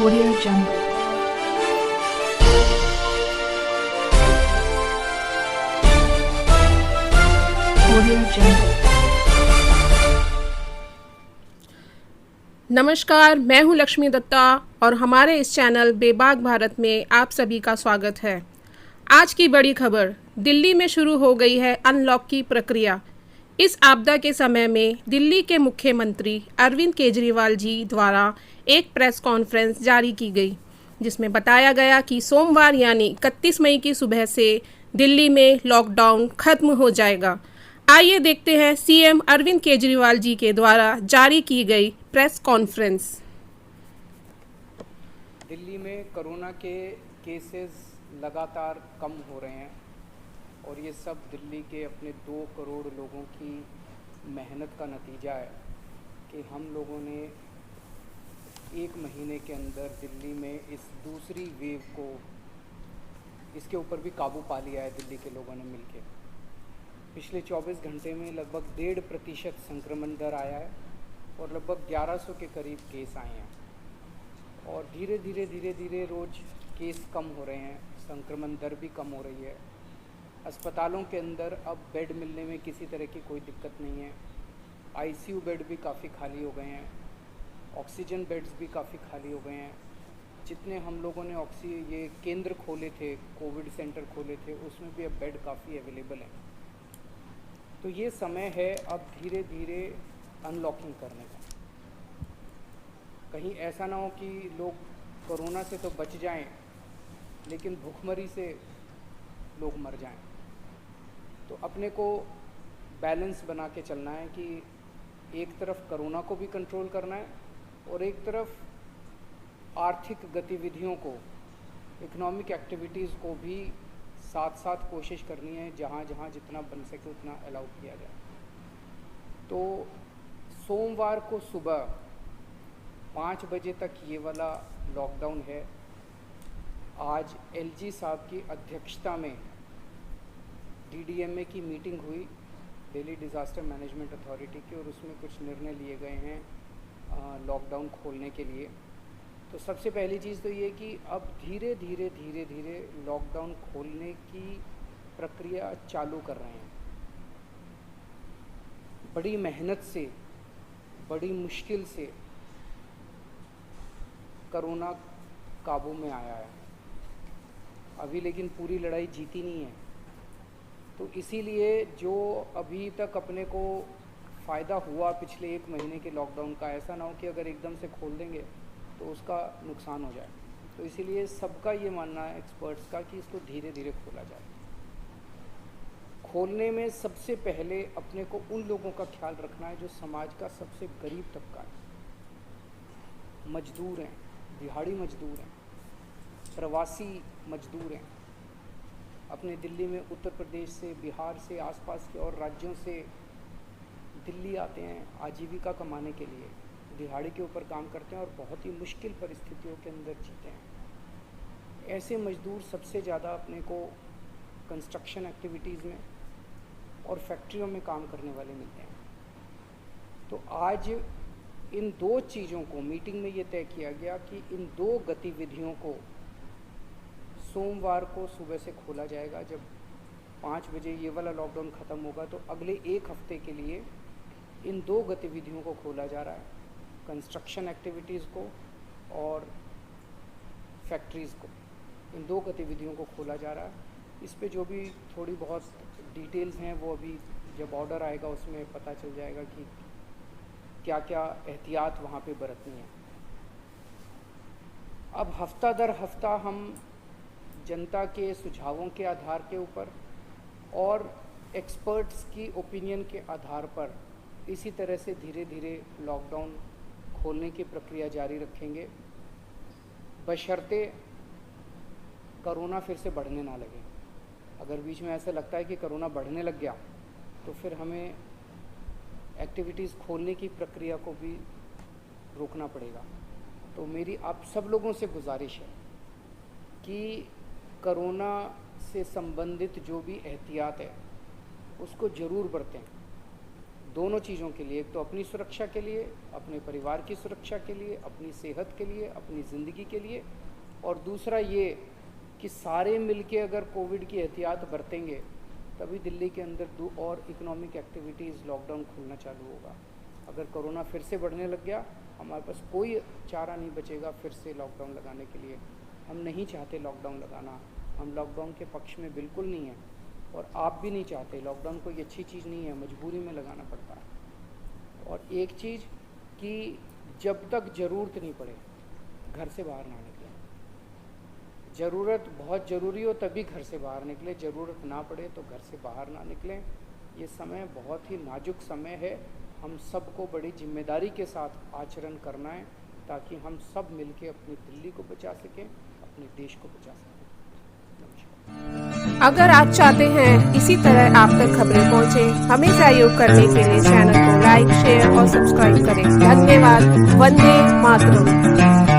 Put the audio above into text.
Audio Jungle. Audio Jungle. नमस्कार, मैं हूं लक्ष्मी दत्ता और हमारे इस चैनल बेबाक भारत में आप सभी का स्वागत है। आज की बड़ी खबर, दिल्ली में शुरू हो गई है अनलॉक की प्रक्रिया। इस आपदा के समय में दिल्ली के मुख्यमंत्री अरविंद केजरीवाल जी द्वारा एक प्रेस कॉन्फ्रेंस जारी की गई, जिसमें बताया गया कि सोमवार यानी 31 मई की सुबह से दिल्ली में लॉकडाउन खत्म हो जाएगा। आइए देखते हैं सीएम अरविंद केजरीवाल जी के द्वारा जारी की गई प्रेस कॉन्फ्रेंस। दिल्ली में कोरोना के केसेस लगातार कम हो रहे हैं और ये सब दिल्ली के अपने 2 करोड़ लोगों की मेहनत का नतीजा है कि हम लोगों ने 1 महीने के अंदर दिल्ली में इस दूसरी वेव को, इसके ऊपर भी काबू पा लिया है दिल्ली के लोगों ने मिलकर। पिछले 24 घंटे में लगभग 1.5% संक्रमण दर आया है और लगभग 1100 के करीब केस आए हैं और धीरे धीरे रोज़ केस कम हो रहे हैं, संक्रमण दर भी कम हो रही है। अस्पतालों के अंदर अब बेड मिलने में किसी तरह की कोई दिक्कत नहीं है। आईसीयू बेड भी काफ़ी खाली हो गए हैं, ऑक्सीजन बेड्स भी काफ़ी खाली हो गए हैं। जितने हम लोगों ने ये केंद्र खोले थे, कोविड सेंटर खोले थे, उसमें भी अब बेड काफ़ी अवेलेबल हैं। तो ये समय है अब धीरे धीरे अनलॉकिंग करने का। कहीं ऐसा ना हो कि लोग कोरोना से तो बच जाएं लेकिन भूखमरी से लोग मर जाएं। तो अपने को बैलेंस बना के चलना है कि एक तरफ कोरोना को भी कंट्रोल करना है और एक तरफ आर्थिक गतिविधियों को, इकोनॉमिक एक्टिविटीज़ को भी साथ साथ कोशिश करनी है, जहाँ जहाँ जितना बन सके उतना अलाउ किया जाए। तो सोमवार को सुबह 5 बजे तक ये वाला लॉकडाउन है। आज एलजी साहब की अध्यक्षता में डीडीएमए की मीटिंग हुई, दिल्ली डिज़ास्टर मैनेजमेंट अथॉरिटी की, और उसमें कुछ निर्णय लिए गए हैं लॉकडाउन खोलने के लिए। तो सबसे पहली चीज़ तो ये कि अब धीरे धीरे लॉकडाउन खोलने की प्रक्रिया चालू कर रहे हैं। बड़ी मेहनत से, बड़ी मुश्किल से कोरोना काबू में आया है अभी, लेकिन पूरी लड़ाई जीती नहीं है। तो इसीलिए जो अभी तक अपने को फ़ायदा हुआ पिछले 1 महीने के लॉकडाउन का, ऐसा ना हो कि अगर एकदम से खोल देंगे तो उसका नुकसान हो जाए। तो इसीलिए सबका ये मानना है, एक्सपर्ट्स का, कि इसको धीरे धीरे खोला जाए। खोलने में सबसे पहले अपने को उन लोगों का ख्याल रखना है जो समाज का सबसे गरीब तबका है। मजदूर हैं, दिहाड़ी मजदूर हैं, प्रवासी मजदूर हैं। अपने दिल्ली में उत्तर प्रदेश से, बिहार से, आसपास के और राज्यों से दिल्ली आते हैं आजीविका कमाने के लिए, दिहाड़ी के ऊपर काम करते हैं और बहुत ही मुश्किल परिस्थितियों के अंदर जीते हैं। ऐसे मजदूर सबसे ज़्यादा अपने को कंस्ट्रक्शन एक्टिविटीज़ में और फैक्ट्रियों में काम करने वाले मिलते हैं। तो आज इन 2 चीज़ों को मीटिंग में ये तय किया गया कि इन 2 गतिविधियों को सोमवार को सुबह से खोला जाएगा। जब 5 बजे ये वाला लॉकडाउन ख़त्म होगा तो अगले 1 हफ्ते के लिए इन 2 गतिविधियों को खोला जा रहा है, कंस्ट्रक्शन एक्टिविटीज़ को और फैक्ट्रीज़ को। इन 2 गतिविधियों को खोला जा रहा है। इस पे जो भी थोड़ी बहुत डिटेल्स हैं वो अभी जब ऑर्डर आएगा उसमें पता चल जाएगा कि क्या क्या एहतियात वहाँ पे बरतनी है। अब हफ्ता दर हफ्ता हम जनता के सुझावों के आधार के ऊपर और एक्सपर्ट्स की ओपिनियन के आधार पर इसी तरह से धीरे धीरे लॉकडाउन खोलने की प्रक्रिया जारी रखेंगे, बशर्ते कोरोना फिर से बढ़ने ना लगे। अगर बीच में ऐसा लगता है कि कोरोना बढ़ने लग गया तो फिर हमें एक्टिविटीज़ खोलने की प्रक्रिया को भी रोकना पड़ेगा। तो मेरी आप सब लोगों से गुजारिश है कि कोरोना से संबंधित जो भी एहतियात है उसको ज़रूर बरतें। दोनों चीज़ों के लिए, एक तो अपनी सुरक्षा के लिए, अपने परिवार की सुरक्षा के लिए, अपनी सेहत के लिए, अपनी ज़िंदगी के लिए, और दूसरा ये कि सारे मिलके अगर कोविड की एहतियात बरतेंगे तभी दिल्ली के अंदर और इकोनॉमिक एक्टिविटीज़, लॉकडाउन खुलना चालू होगा। अगर कोरोना फिर से बढ़ने लग गया, हमारे पास कोई चारा नहीं बचेगा फिर से लॉकडाउन लगाने के लिए। हम नहीं चाहते लॉकडाउन लगाना, हम लॉकडाउन के पक्ष में बिल्कुल नहीं हैं, और आप भी नहीं चाहते। लॉकडाउन कोई अच्छी चीज़ नहीं है, मजबूरी में लगाना पड़ता है। और एक चीज़ कि जब तक ज़रूरत नहीं पड़े घर से बाहर ना निकलें। ज़रूरत बहुत ज़रूरी हो तभी घर से बाहर निकलें, ज़रूरत ना पड़े तो घर से बाहर ना निकलें। ये समय बहुत ही नाजुक समय है, हम सबको बड़ी जिम्मेदारी के साथ आचरण करना है ताकि हम सब मिलके अपनी दिल्ली को बचा सकें, अपने देश को बचा सकें। नमस्कार। अगर आप चाहते हैं इसी तरह आप तक खबरें पहुंचे, हमें सहयोग करने के लिए चैनल को लाइक, शेयर और सब्सक्राइब करें। धन्यवाद। वंदे मातरम।